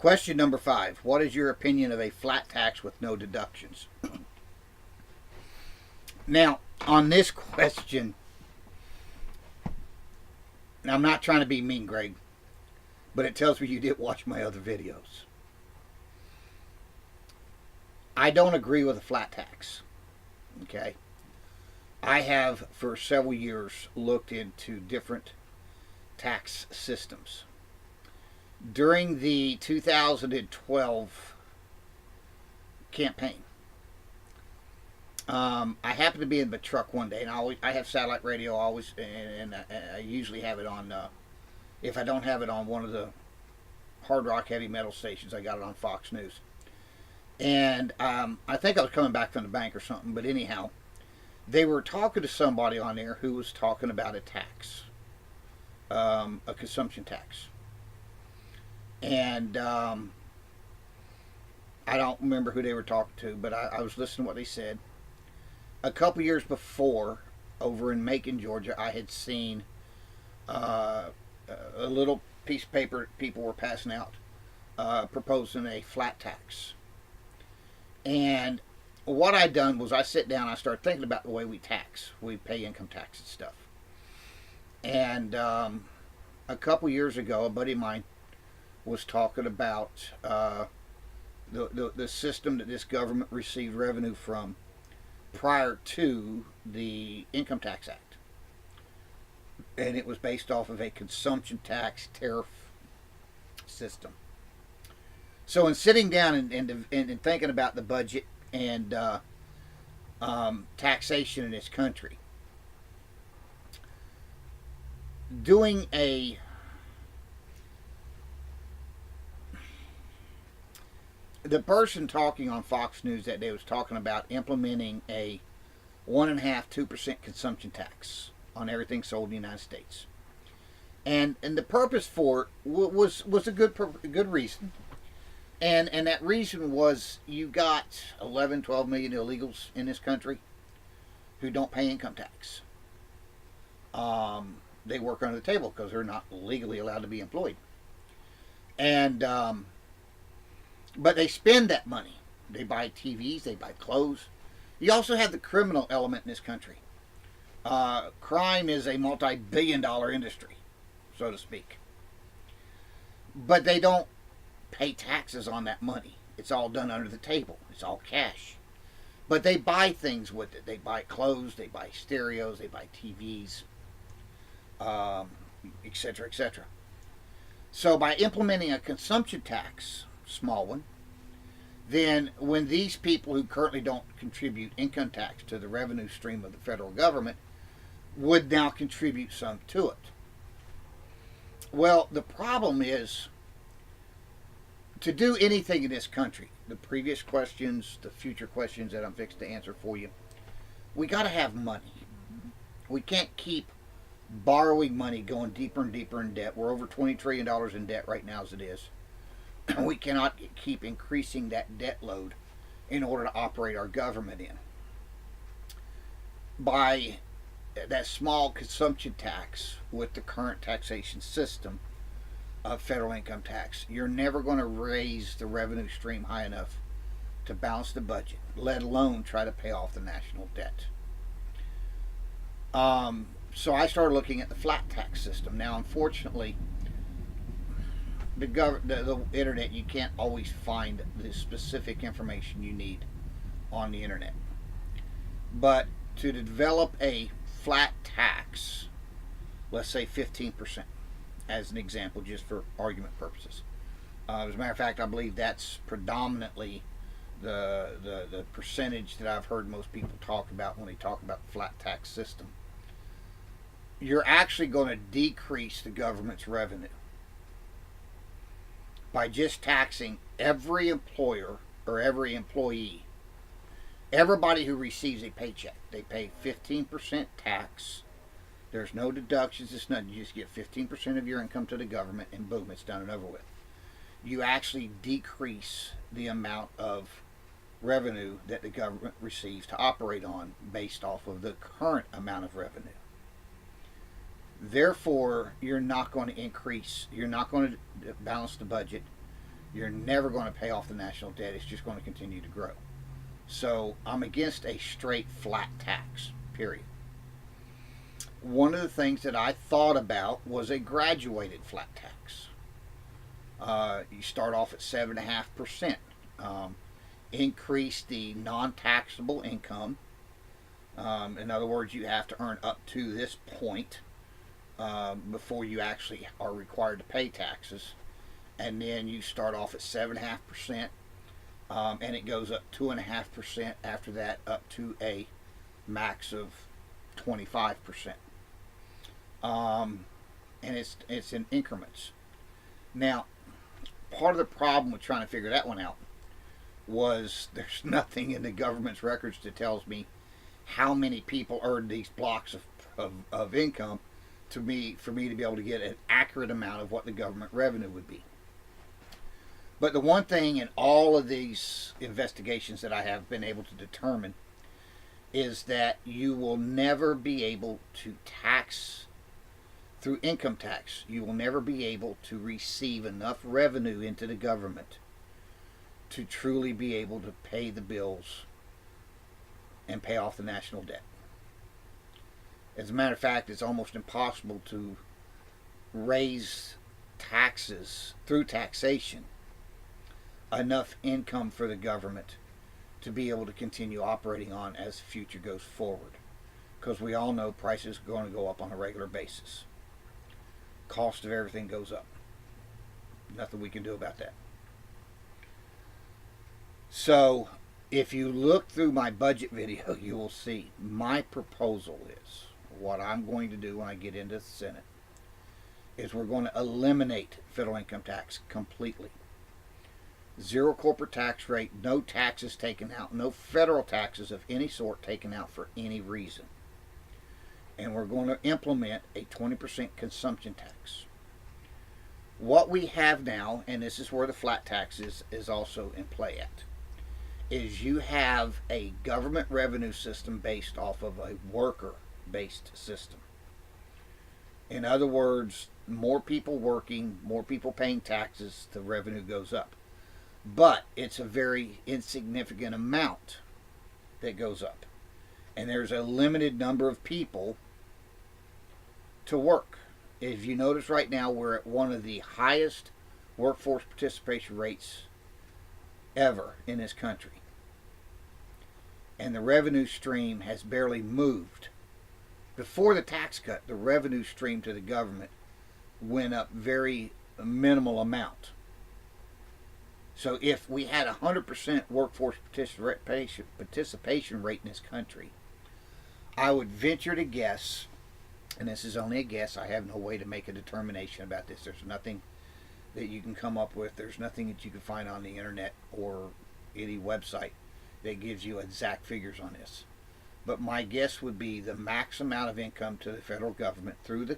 Question number 5. What is your opinion of a flat tax with no deductions? Now, on this question, I'm not trying to be mean, Greg, but it tells me you didn't watch my other videos. I don't agree with a flat tax. Okay? I have, for several years, looked into different tax systems. During the 2012 campaign, I happened to be in the truck one day, and I have satellite radio always, and I usually have it on. If I don't have it on one of the hard rock heavy metal stations, I got it on Fox News. And I think I was coming back from the bank or something, but anyhow, they were talking to somebody on there who was talking about a tax, a consumption tax. And I don't remember who they were talking to, but I was listening to what they said. A couple years before, over in Macon, Georgia, I had seen a little piece of paper people were passing out proposing a flat tax. And what I done was I sit down and I started thinking about the way we tax. We pay income tax and stuff. And a couple years ago, a buddy of mine was talking about the system that this government received revenue from prior to the Income Tax Act. And it was based off of a consumption tax tariff system. So in sitting down and thinking about the budget and taxation in this country, doing the person talking on Fox News that day was talking about implementing a 1.5–2% consumption tax on everything sold in the United States, and the purpose for it was a good reason, and that reason was you got 11–12 million illegals in this country who don't pay income tax. They work under the table because they're not legally allowed to be employed, and but they spend that money. They buy TVs, they buy clothes. You also have the criminal element in this country. Crime is a multi-billion-dollar industry, so to speak. But they don't pay taxes on that money. It's all done under the table. It's all cash. But they buy things with it. They buy clothes, they buy stereos, they buy TVs, etc., etc. So by implementing a consumption tax, small one, then when these people who currently don't contribute income tax to the revenue stream of the federal government would now contribute some to it. Well, the problem is, to do anything in this country, the previous questions, the future questions that I'm fixed to answer for you, we got to have money. We can't keep borrowing money, going deeper and deeper in debt. We're over $20 trillion in debt right now as it is. We cannot keep increasing that debt load in order to operate our government in. By that small consumption tax with the current taxation system of federal income tax, you're never going to raise the revenue stream high enough to balance the budget, let alone try to pay off the national debt. So I started looking at the flat tax system. Now, unfortunately, the internet, you can't always find the specific information you need on the internet. But to develop a flat tax, let's say 15%, as an example, just for argument purposes. As a matter of fact, I believe that's predominantly the percentage that I've heard most people talk about when they talk about the flat tax system. You're actually going to decrease the government's revenue by just taxing every employer or every employee. Everybody who receives a paycheck, they pay 15% tax. There's no deductions, it's nothing. You just get 15% of your income to the government, and boom, it's done and over with. You actually decrease the amount of revenue that the government receives to operate on based off of the current amount of revenue. Therefore, you're not going to increase, you're not going to balance the budget, You're never going to pay off the national debt. It's just going to continue to grow. So I'm against a straight flat tax, period. One of the things that I thought about was a graduated flat tax. You start off at 7.5%. Increase the non-taxable income. In other words, you have to earn up to this point before you actually are required to pay taxes. And then you start off at 7.5%, and it goes up 2.5% after that, up to a max of 25%. And it's in increments. Now, part of the problem with trying to figure that one out was there's nothing in the government's records that tells me how many people earned these blocks of income for me to be able to get an accurate amount of what the government revenue would be. But the one thing in all of these investigations that I have been able to determine is that you will never be able to tax through income tax. You will never be able to receive enough revenue into the government to truly be able to pay the bills and pay off the national debt. As a matter of fact, it's almost impossible to raise taxes through taxation enough income for the government to be able to continue operating on as the future goes forward. Because we all know prices are going to go up on a regular basis. Cost of everything goes up. Nothing we can do about that. So, if you look through my budget video, you will see my proposal is, what I'm going to do when I get into the Senate, is we're going to eliminate federal income tax completely. Zero corporate tax rate, no taxes taken out, no federal taxes of any sort taken out for any reason. And we're going to implement a 20% consumption tax. What we have now, and this is where the flat tax is also in play at, is you have a government revenue system based off of a worker-based system. In other words, more people working, more people paying taxes, the revenue goes up. But it's a very insignificant amount that goes up. And there's a limited number of people to work. If you notice right now, we're at one of the highest workforce participation rates ever in this country. And the revenue stream has barely moved. Before the tax cut, the revenue stream to the government went up very minimal amount. So if we had a 100% workforce participation rate in this country, I would venture to guess, and this is only a guess, I have no way to make a determination about this. There's nothing that you can come up with. There's nothing that you can find on the internet or any website that gives you exact figures on this. But my guess would be the max amount of income to the federal government through the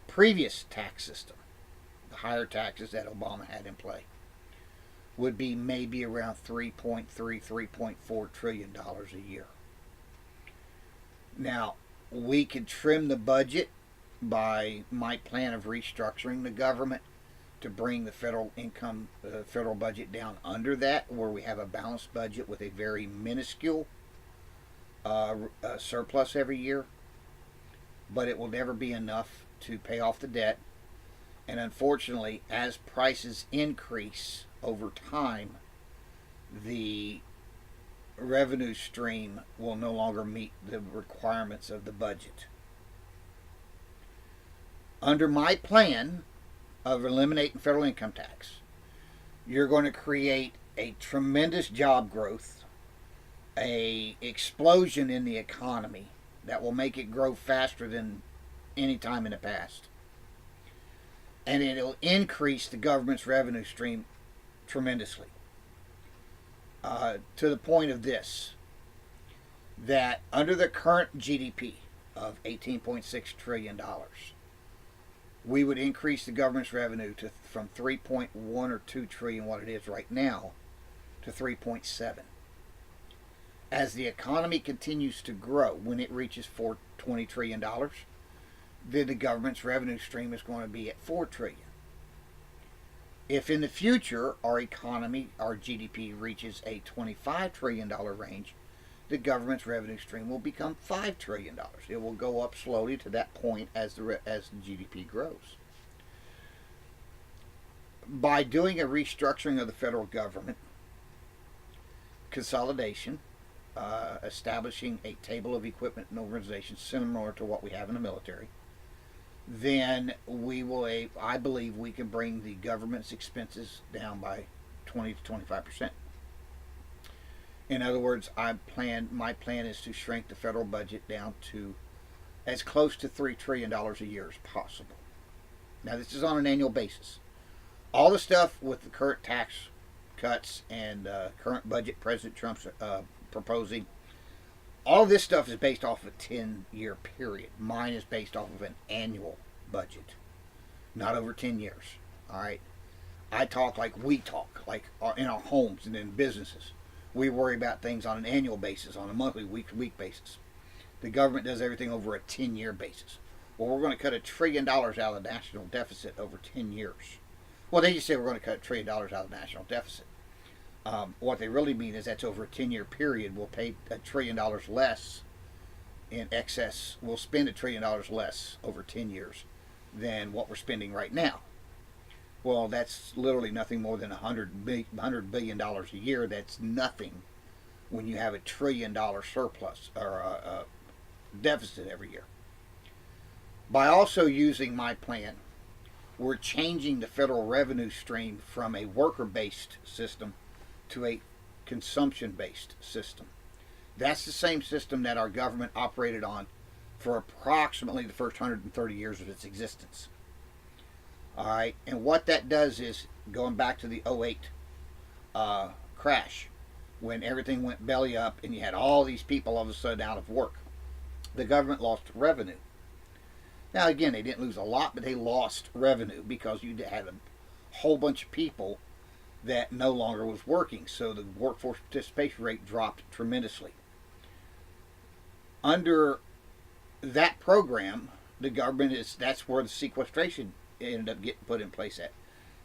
previous tax system, the higher taxes that Obama had in play, would be maybe around $3.4 trillion a year. Now, we could trim the budget by my plan of restructuring the government to bring the federal budget down under that, where we have a balanced budget with a very minuscule surplus every year. But it will never be enough to pay off the debt. And unfortunately, as prices increase over time, the revenue stream will no longer meet the requirements of the budget. Under my plan of eliminating federal income tax, you're going to create a tremendous job growth, a explosion in the economy that will make it grow faster than any time in the past. And it'll increase the government's revenue stream tremendously. To the point of this, that under the current GDP of $18.6 trillion, we would increase the government's revenue from 3.1 or 2 trillion, what it is right now, to 3.7. As the economy continues to grow, when it reaches $20 trillion, then the government's revenue stream is going to be at $4 trillion. If in the future our economy, our GDP reaches a $25 trillion range, the government's revenue stream will become $5 trillion. It will go up slowly to that point as the GDP grows. By doing a restructuring of the federal government, consolidation, establishing a table of equipment and organizations similar to what we have in the military, then I believe we can bring the government's expenses down by 20 to 25%. In other words, my plan is to shrink the federal budget down to as close to $3 trillion a year as possible. Now, this is on an annual basis. All the stuff with the current tax cuts and current budget President Trump's proposing, all this stuff is based off of a 10-year period. Mine is based off of an annual budget, not over 10 years. All right? I talk like we talk, like in our homes and in businesses. We worry about things on an annual basis, on a monthly, week-to-week basis. The government does everything over a 10-year basis. Well, we're going to cut $1 trillion out of the national deficit over 10 years. Well, they just say we're going to cut $1 trillion out of the national deficit. What they really mean is that's over a 10-year period. We'll pay $1 trillion less in excess. We'll spend $1 trillion less over 10 years than what we're spending right now. Well, that's literally nothing more than $100 billion a year. That's nothing when you have $1 trillion surplus or a deficit every year. By also using my plan, we're changing the federal revenue stream from a worker-based system to a consumption-based system. That's the same system that our government operated on for approximately the first 130 years of its existence. All right, and what that does is, going back to the '08 crash, when everything went belly up and you had all these people all of a sudden out of work, the government lost revenue. Now, again, they didn't lose a lot, but they lost revenue because you had a whole bunch of people that no longer was working. So the workforce participation rate dropped tremendously. Under that program, the government that's where the sequestration ended up getting put in place at.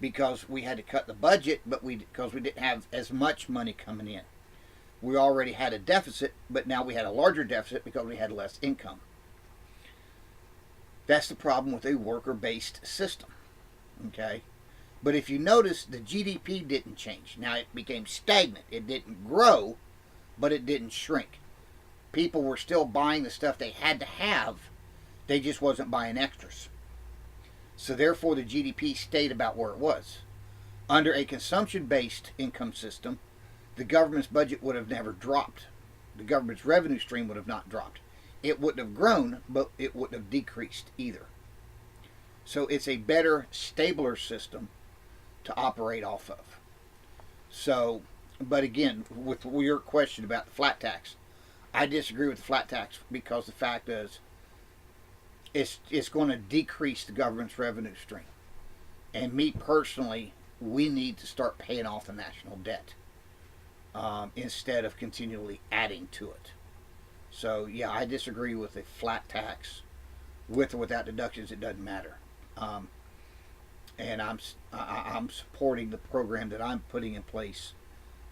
Because we had to cut the budget, but because we didn't have as much money coming in. We already had a deficit, but now we had a larger deficit because we had less income. That's the problem with a worker-based system. Okay? But if you notice, the GDP didn't change. Now, it became stagnant. It didn't grow, but it didn't shrink. People were still buying the stuff they had to have. They just wasn't buying extras. So therefore, the GDP stayed about where it was. Under a consumption-based income system, the government's budget would have never dropped. The government's revenue stream would have not dropped. It wouldn't have grown, but it wouldn't have decreased either. So it's a better, stabler system to operate off of. So, but again, with your question about the flat tax, I disagree with the flat tax because the fact is it's going to decrease the government's revenue stream. And me personally, we need to start paying off the national debt instead of continually adding to it. So, yeah, I disagree with a flat tax. With or without deductions, it doesn't matter. And I'm supporting the program that I'm putting in place,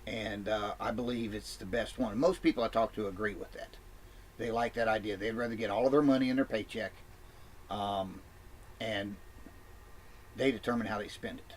and I believe it's the best one. Most people I talk to agree with that. They like that idea. They'd rather get all of their money in their paycheck, and they determine how they spend it.